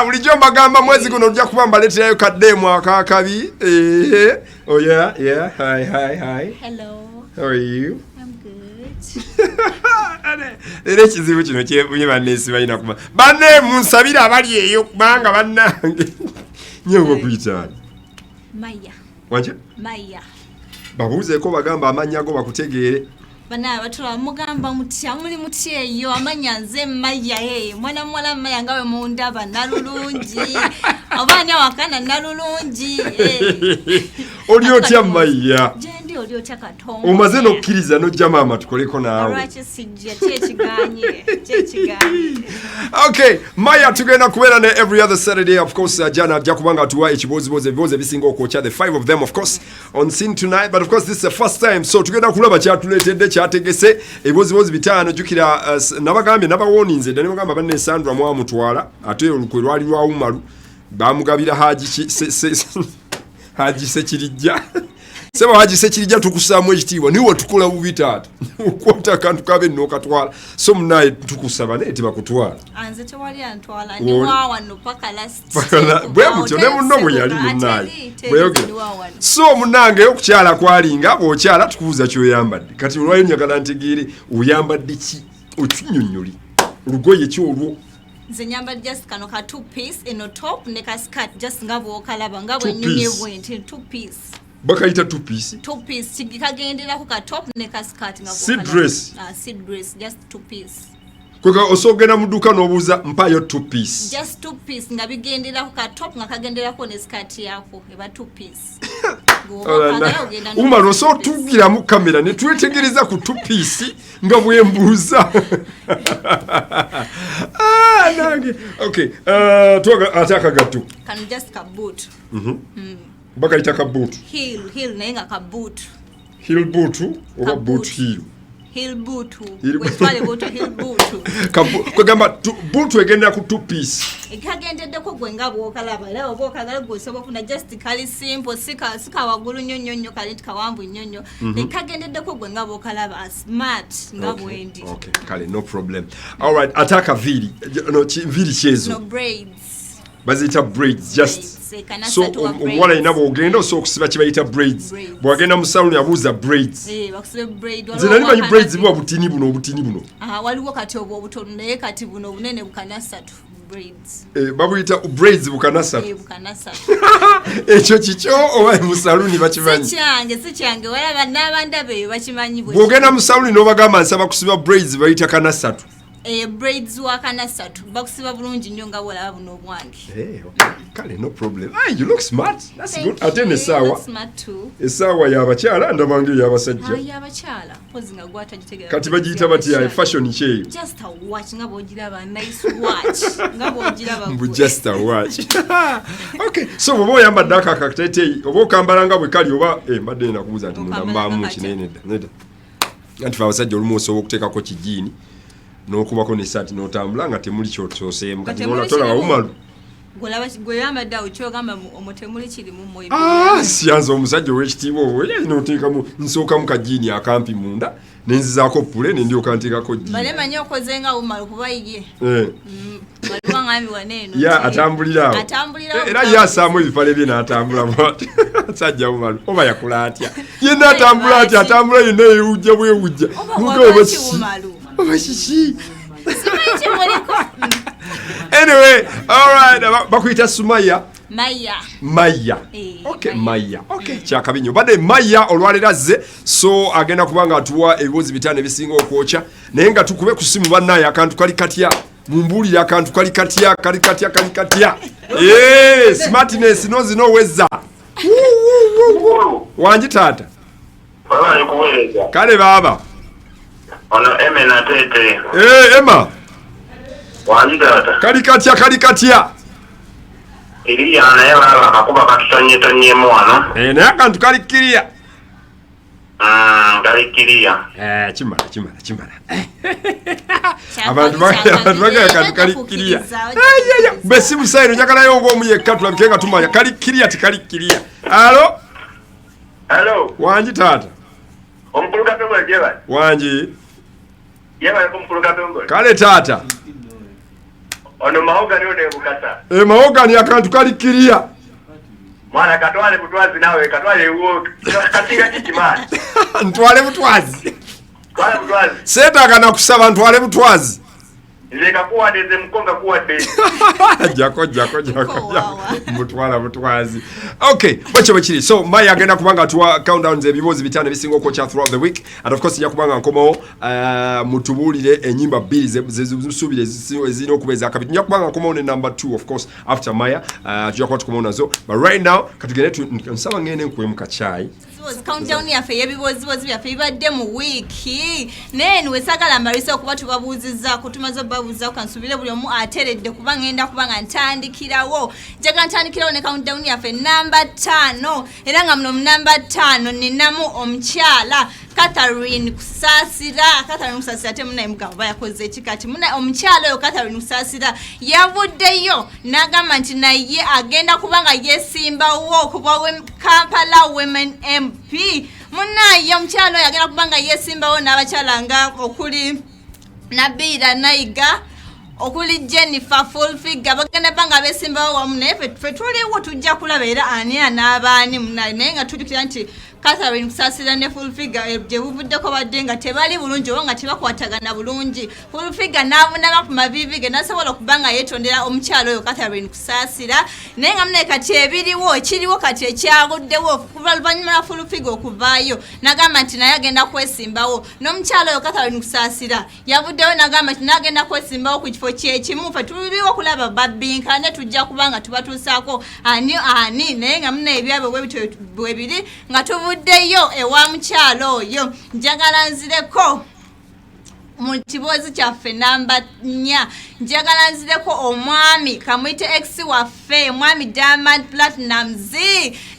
bulijjo mbagamba mwezi guno ojja kuba mbaleeterayo kaddemu akakabi. Oh yeah. Hi. Hello. How are you? I'm good. Era ekizibu kino kyebunye banneesi balina kuba banne munsabire abali eyo kubanga bannange nyewe okuyitaani Maya. wanje babuuzeeko bagamba amannya go bakutegeere Bana batula mugamba mutya muli mutya eyo amanya nze Maya mwana mwala Maya ngawe mundaba nalulungi abanya wakana nalulungi oli otya Maya jendi oli otya Katongo omaze n'okkiriza n'ojja maama tukoleko naawe alwaki sijja kyekiganye Okay, Maya tugenda kubeera ne every other Saturday of course jana ajja kubanga atuwa ekibozibozi ebibozi ebisinga okwokya the 5 of them of course on scene tonight but of course this is the first time so tugenda kulaba kyatuleetedde kyategese ebibozibozi bitaano jjukira nabagambye nabawoninze ddala ne bagamba banne Sandra mwamutwala ate olukwe lwali lwawumalu bamugabira Haji Sekirijja Sema Haji Sekirijja tukusaamu ekitiibwa niwe tukola bubi taata okwota akantu kabe n'okatwala so munaye tukusaba naye tebakutwala anze tewali antwala ndi wawano paka last bwe mutyo ne munno bwe yali munnaye so munnange okukyala kwalinga bw'okyala tukubuuza ky'oyambadde kati olwayo njagala ntegeere oyambadde ki okinyonnyoli olugoye ki olwo nze nyambadde just kano ka 2-piece eno top ne ka skirt just nga bw'okalaba nga bwennyumye bwenti 2-piece bakayita 2-piece 2-piece kikagenderako ka top ne ka skirt nga si dress just 2-piece kweka osogenda mu dduuka n'obuuza mpayo 2-piece just 2-piece nga bigenderako ka top nga kagenderako ne skirt yako eba 2-piece umalo so tugiramu kamera ne twetegereza ku 2-piece nga bwembuuza nange okay twaga ataka gatu kan just ka boot bakayita ka boot heel naye nga ka boot heel boot oba boot heel heel boot wetwale boot heel boot kwegamba boot egendera ku 2-piece ekagendeddeko gwe nga bw'okalaba era oba okagala gweosobola okufuna just kali simple sika waggulu nnyo kali nti kawanvu nnyo ekagendeddeko gwe nga bw'okalaba smart nga bwendi okay kale no problem alright ataka viri viri kyezo no braids bazita braids just so omuwala ina bw'ogenda osobola okusiba kye bayita braids bw'agenda mu saluni abuuza braids nze nali manyi braids buba obutini buno waliwo kati obwo obutono naye kati buno obunene bukanasatu braids babuyita braids bukanasatu ekyo kikyo oba mu saluni bakimanyi si kyange walaba n'abandaba eyo bakimanyi bw'ogenda mu saluni n'obagamba nsaba kusiba braids bayita kanasatu braids wakanasatu bakusiba bulungi nnyo nga bwolaba buno obwange kale no problem you look smart that's good ate nesaawa essaawa y'abakyala ndabange y'abasajja y'abakyala pozi nga gwatagitegera kati bagiyita batya fashion kyeyo just a watch nga bw'ogiraba nice watch nga bw'ogiraba just a watch okay so bw'oba oyambadde akakateteeyi oba okambala nga bwe kali oba mbadde nakubuuza nti munda mbaamu kinenedda anti fe abasajja olumu osobola okuteekako kijiini n'okubako n'essaati n'otambula nga temuli kyoseemu kati n'olatola wawumalu gweyambadde awo kyogamba omutemuli kirimu mwoyo siyanza omusajja ow'ekitiibwa obwo n'oteekamu nsookamu kajiini akampi munda nenzizaako pule nendyoka nteekako jiini bale manyi okoze nga wumalu kuba ye waliwo ngambi waneeno ya atambulira awo era ye asaamu ebipale bye n'atambula bwati sajja wumalu oba yakula atya yenna atambula atya atambula yenna yewujja bwewujja oba kiki anyway alright bakuyita Sumaya Maya okay Maya okay kyakabinyo badde Maya olwalira ze so agenda kubanga atuwa ebibozi bitano ebisinga okwokya naye nga tukube ku simu bannaye akantu kali katya mumbuulire akantu kali katya smartness no weza wanji taata kale baba ono Emma na tete Emma wanji taata kali katya iriya naye baba akakuba katutonyetonyemu wano naye akantu kali kiriya kali kiriya kimala abantu bagala akantu kali kiriya besi musairo njagalayo ng'omu yekka tulabike nga tumanya kali kiriya tikali kiriya alo wanji taata omukulu katongola gyebali wanji yebali kumukulu katongola kale taata Ono mahoga niyo ne bukasa. Mahoga ni akantu kali kiria. Mwana katwale butwazi nawe katwale uwo katinga kikimani. Ntwale butwazi. Twale butwazi. Seta kana kusaba ntwale butwazi. Nzeka kuwa deze mkonga kuwa deze. Jako. Mutwala butwazi. Okay, wacha bachiri. So Maya agenda kubanga tuwa countdown ze bibozi bitane bisingo kocha throughout the week. And of course yakubanga nkomo mutubulire enyimba bbiri zezusubire zino kubeza akabiti. Yakubanga nkomo ne number 2 of course after Maya. Tuyakwatu kumo nazo. But right now katugene nsaba ngene nkwe mukachai. Countdown ya fe yebibozi bya fe ibadde mu week. Nene wesagala marisa okuba tubabuziza kutumazo babuza kansubire buli omu ateredde kuba ngenda kubanga ntandikirawo. Jaga ntandikirawo ne countdown ya fe number 5 era nga muno number 5 ninamu omukyala Catherine Kusasira. Catherine Kusasira temuna emugamba yakoze ekikati muna omukyala oyo Catherine Kusasira yavuddeyo n'agamba nti naye agenda kubanga yesimbawo kuba Kampala Women MP. Munaye omukyala oyo agenda kubanga yesimbawo n'abakyala nga okuli Nabira Naiga okuli Jennifer Fulfiga bagenda banga besimbawo wamu naye fe tuliwo tujja kulaba era ani n'abaani munaye naye nga tulikira nti Catherine Kusasira ne Fulfiga je buvuddeko badde nga tebali bulungi oba nga tebakwatagana bulungi. Fulfiga n'avunama ku mavivi ge nasobola okubanga yeetondera omukyalo oyo Catherine Kusasira naye nga mune kati ekiriwo kati ekyaguddewo kuva luvannyuma Fulfiga okuvaayo n'agamba nti naye agenda kwesimbawo n'omukyalo oyo Catherine Kusasira yavuddewo n'agamba nti n'agenda kwesimbawo ku kifo kyekimu fe tuliwo kulaba babbinkane tujja kubanga tubatuusaako ani naye nga mune ebyabwe bwe biri nga tuvuddeyo ewa mukyalo oyo. Njagala nzireko mu kibozi kyaffe namba 4 njagala nzireko omwami kamuyite ex waffe mwami Diamond Platnumz.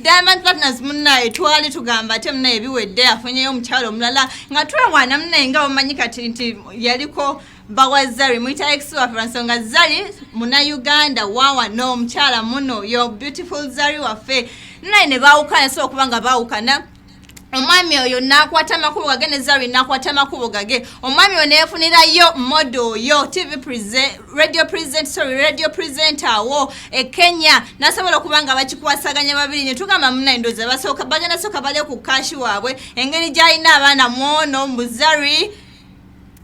Diamond Platnumz munaye twali tugamba ate munaye ebiwedde afunyeyo omukyalo omulala nga twewana munaye nga omanyi kati nti yaliko bawa Zari muita ex waffe nsonga Zari muna Uganda wawa no omukyala muno yo beautiful Zari waffe naye ne baawukana so okubanga baawukana omwami oyo nakwata makubo gage ne Zari nakwata makubo gage. Omwami oyo nefunirayo modo yo TV radio presenter wo Kenya nasobola okubanga bakikwasaganya babiri ne tugamba munaindoza basooka bagenda soka bale ku kashi waabwe engeri gyalina abaana mwono Zari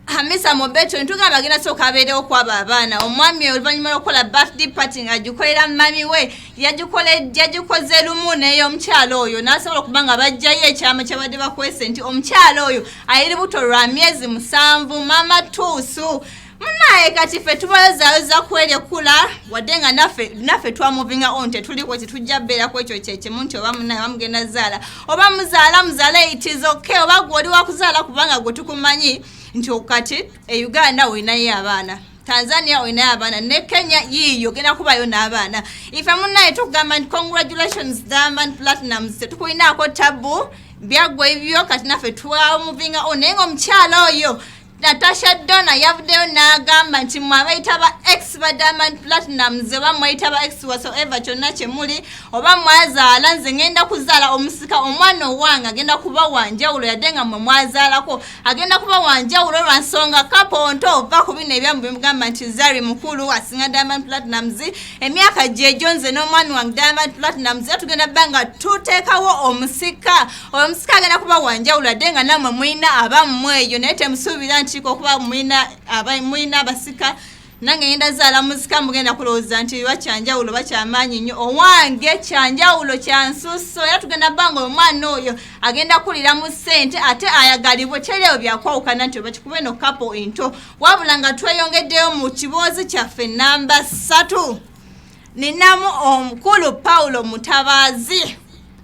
Hamisa Mobeto ntugamba agenda soka abeerewo kwaba abaana. Omwami oluvannyuma lw'okukola birthday party ng'agikolera mami we yagikoze lumu neyo omukyalo oyo n'asobola okubanga bajjayo ekyama kyabadde bakwese nti omukyalo oyo ayiri buto lwa myezi 7 mama tuusu. Munaye kati fe tubalazaayoza kwerekula wadde nga naffe twamuvinga on tetuliko tetujja bbeera ku ekyo kyekimu nti oba munaye bamugenda zaala oba muzaala it is okay oba gw'oli wakuzaala kubanga gwe tukumanyi nti okati Uganda olinayo abaana Tanzania olinayo abaana ne Kenya yiyo genda kubayo n'abaana. Ife munaye tukugamba nti congratulations Diamond Platnumz tetukulinaako tabu byagwa ebyo kati naffe twamuvinga on naye ng'omukyala oyo Natasha Donna yavuddeyo n'agamba nti mwabayita ba ex ba Diamond Platnumz oba mwayita ba ex whatsoever kyonna kye muli oba mwazaala nze ngenda kuzaala omusika omwana owange agenda kuba wanjawulo yadde nga mwe mwazaalako agenda kuba wanjawulo lwa nsonga kaponto ova ku bino ebyamu bimugamba nti Zari mukulu asinga Diamond Platnumz emyaka gyejo nze n'omwami wange Diamond Platnumz tugenda banga tuteekawo omusika oyo omusika agenda kuba wanjawulo yadde nga namwe mwina abammweyo naye temusuubira nti kuba mwina abasika nange ngenda zaala muzika mugenda kulowooza nti bakyanjawulo bakyamaanyi nnyo owange kyanjawulo kyansusso era tugenda banga omwana oyo agenda kulira mu ssente ate ayagalibwe tereo byakwawukana nti bakikuba eno kapo into wabula nga tweyongeddeyo mu kiboozi kyaffe namba 3 ninamu omukulu Paulo Mutabazi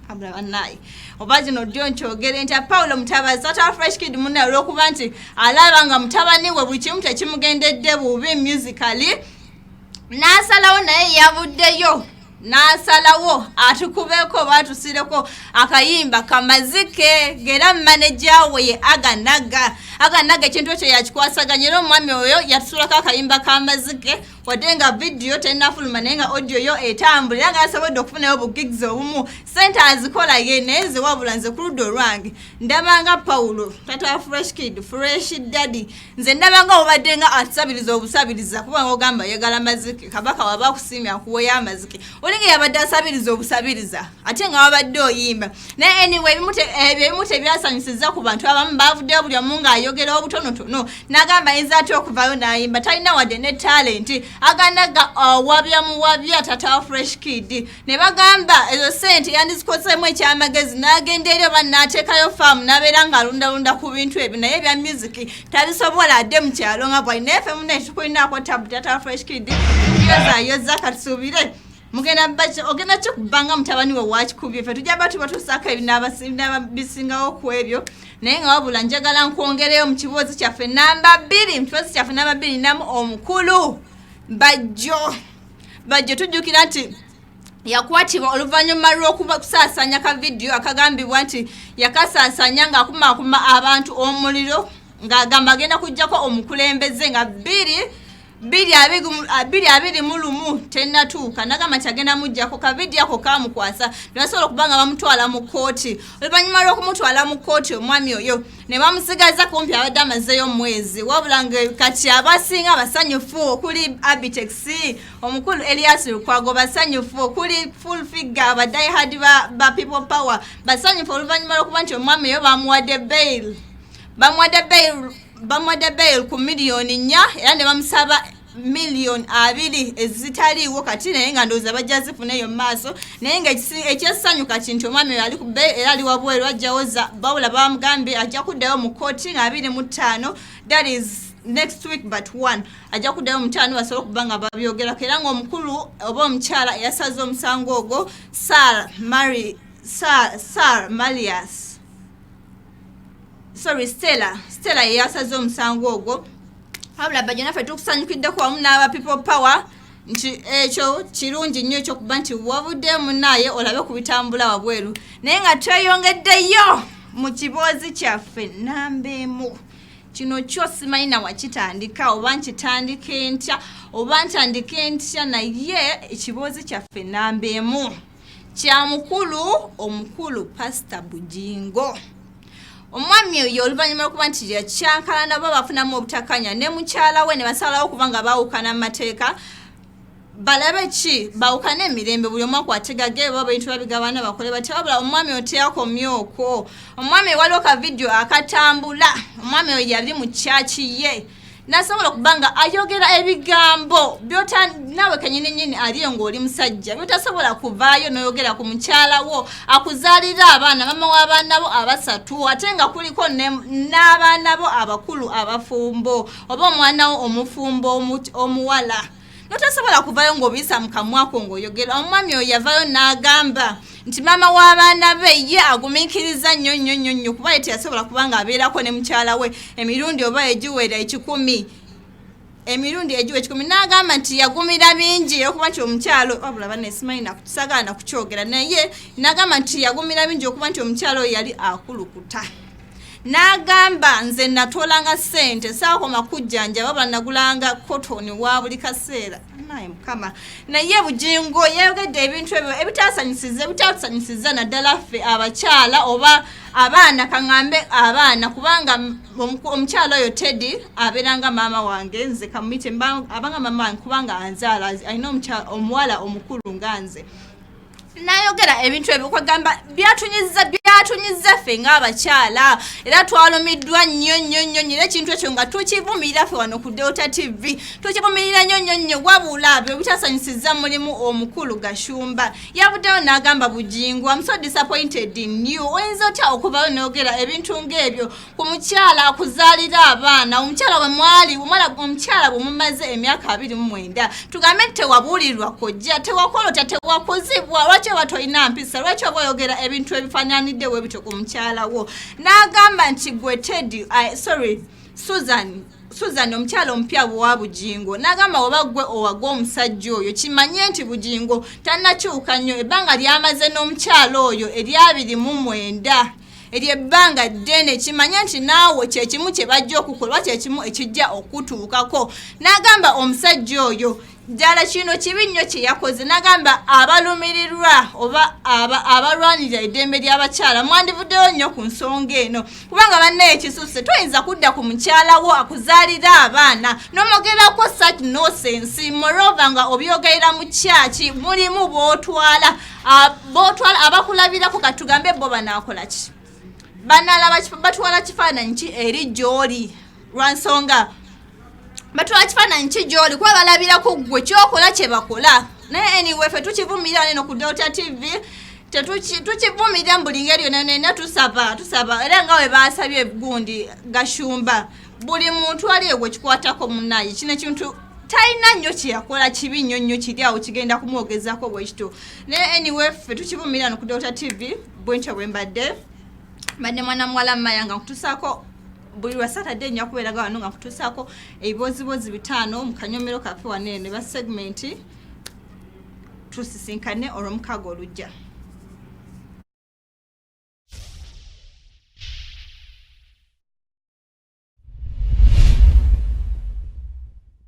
abula bannaye oba zino ddyo nkyogere nti Paulo Mutabazi ata fresh kid munne olw'okuba nti alaba nga mutabani we buli kimu tekimugendedde bubi musically n'asalawo naye yavuddeyo n'asalawo atukubeko batusireko akayimba kamazike gera manager we ye aganaga ekintu ekyo yakikwasaganya era omwami oyo yatusulako akayimba kamazike wadenga video tenafuluma naye nga audio yo etambulira nga asobodde okufunayo bugigs obumu sente azikola yene ze wabula nze ku ludda olwange ndabanga Paulo tata fresh kid fresh daddy nze ndabanga obadde nga asabiriza obusabiriza kuba ng'ogamba yagala maziki kabaka waba kusimya kuweya amaziki olinga yabadde asabiriza obusabiriza ate nga wabadde oyimba naye anyway ebimute byasanyusiza ku bantu abamu bavuddeyo buli omu ng'ayogera obutonotono n'agamba yinza ate okuvayo n'ayimba talina wadde ne talenti agandaga wabya tata fresh kid ne bagamba ezo sente yandizikozeemu ekyamagezi n'agenda eri oba n'ateekayo faamu n'abeera ng'alundalunda ku bintu ebyo naye ebya music tabisobola adde mu kyalo nga bwalina fm ne tukulinaako tabu tata fresh kid yoza katusuubire ogenda kyo kubanga mutabani we wakikubye ffe tujja batuba tusaako ebinabisingawo ku ebyo naye nga wabula njagala nkwongereyo mu kibuuzi kyaffe namba 2 mu kibuuzi kyaffe namba 2 namu omukulu bajjo tujjukira nti yakwatibwa oluvannyuma lw'okusaasanya ka vidiyo akagambibwa nti yakasaasanya ng'akumakuma abantu omuliro ng'agamba agenda kujjako omukulembeze nga 2:21 tennatuuka nagamba nti agenda mujjako ka vidiyo ako kamukwasa nebasobola okuba nga bamutwala mu kooti oluvannyuma lw'okumutwala mu kooti omwami oyo ne bamusigaza kumpi abadde amazeeyo omwezi wabula nga kati abasinga basanyufu okuli Abitex omukulu Elias Lukwago basanyufu okuli full figure abadayihadi ba people power basanyufu oluvannyuma lw'okuba nti omwami oyo bamuwadde bail ku miliyoni 4 era ne bamusaba miliyoni 2 ezitaliiwo kati naye nga ndowooza bajja zifuneyo mu maaso naye nga ekyessanyu kati nti omwami ali ku bail era ali wabweru ajjawoza bawula bamugambye ajja kuddayo mu kooti nga 25 that is next week but 1 ajja kuddayo mu 5 basobole okuba nga babyogerako era ng'omukulu oba omukyala eyasaze omusango ogwo Stella yasaze omusango ogwo habula bajja naffe tukusanyukiddeko wamu n'aba people power nti ekyo kirungi nnyo ekyokuba nti wabudde munaaye olabe ku bitambula wabweru naye nga tweyongeddeyo mu kiboozi kyaffe namba 1 kino kyo simanyi na wakitandika oba nkitandike ntya oba ntandike ntya naye ekiboozi kyaffe namba 1 kya omukulu Pastor Bujingo omwami oyo oluvannyuma lw'okuba nti yakyankala nabo bafunamu obutakanya ne mukyala we ne basalawo okuba nga baawukana mu mateeka balabe ki baawukana emirembe buli omu akwatega baba ebintu babigabana bakole batya wabula omwami oyo teyakomyoko omwami waliwo ka vidiyo akatambula omwami oyo yali mu kyaki ye nasobola okubanga ayogera ebigambo byota nawe kanyini aliyo ng'oli musajja byotasobola kuvaayo n'oyogera ku mukyala wo akuzaalira abaana mama w'abaana bo 3 ate nga kuliko n'abaana bo abakulu abafumbo oba omwana wo omufumbo omuwala notasobola kuvaayo ng'obiyisa mu kamwako ng'oyogera omwami oyo yavaayo n'agamba nti mama w'abaana be ye agumiikiriza nnyo kuba ye teyasobola kuba ng'abeerako ne mukyala we emirundi oba egiwera 10 n'agamba nti yagumira bingi okuba nti omukyalo wabula banesimanyi nakusagala nakukyogera naye n'agamba nti yagumira bingi okuba nti omukyalo oyo yali akulukuta n'agamba nze natolanga ssente saakoma kujjanja wabula nagulanga kotoni wa buli kaseera naye mukama naye Bujingo yayogedde ebintu ebyo ebitatusanyusiza naddala ffe abakyala oba abaana kaŋŋambe abaana kubanga omukyala oyo Teddy abeeranga maama wange nze kamuyite abanga maama wange kubanga anzaala alina omuwala omukulu nga nze nayogera ebintu ebyo kwagamba byatunyiza ffe ng'abakyala era twalumiddwa nnyo era ekintu ekyo nga tukivumirira ffe wano ku Delta TV tukivumirira nnyo wabula byo bitasanyusiza mulimu omukulu Gashumba yavuddeyo n'agamba Bujingo I'm so disappointed in you oyinza otya okuvayo n'ogera ebintu ng'ebyo ku mukyala akuzaalira abaana omukyala omukyala bwe mumaze emyaka 29 tugambe tewabuulirwa kojja tewakolota tewakuzibwa lwaki oba tolina mpisa lwaki oba oyogera ebintu ebifaananidde we bityo ku mukyala wo n'agamba nti gwe Teddy Susan omukyala omupya wa Bujingo n'agamba oba gwe owagwa omusajja oyo kimanye nti Bujingo tannakyuka nnyo ebbanga lyamaze n'omukyala oyo erya 29 ery'ebbanga ddene kimanya nti naawe kyekimu kye bajja okukolwa kyekimu ekijja okutuukako. N'agamba omusajja oyo ddala kino kibi nnyo kye yakoze. N'agamba abalumirirwa oba abalwanirira eddembe ly'abakyala mwandivuddeyo nnyo ku nsonga eno, kubanga bannaye ekisusse toyinza kudda ku mukyalawo akuzaalira abaana n'omogerako such nonsense. Moreover nga obyogerera mu kyaki mulimu bootwala abakulabirako katugambe bo banaakola ki, batwala kifaananyi ki eri gy'oli lwa nsonga batwala kifaananyi ki gy'oli kuba balabirako ggwe kyokola kye bakola. Naye anyway ffe tukivumirira neno ku Delta TV tukivumirira mu buli ngeri yonna tusaba era nga we baasabye gundi Gashumba buli muntu ali egwe kikwatako munnaye kino ekintu talina nnyo kyeyakola kibi nnyo kiri awo kigenda kumwogezako bwe kito. Naye anyway ffe tukivumirira no ku Delta TV bwenkya bwe mbadde mwana muwala Maya nga nkutusaako buli lwa Saturday nnyo kubeeraga wano nga nkutusaako ebibozibozi 5 mu kanyomero kaffe wanene ba segmenti tusisinkane olw'omukago olujja.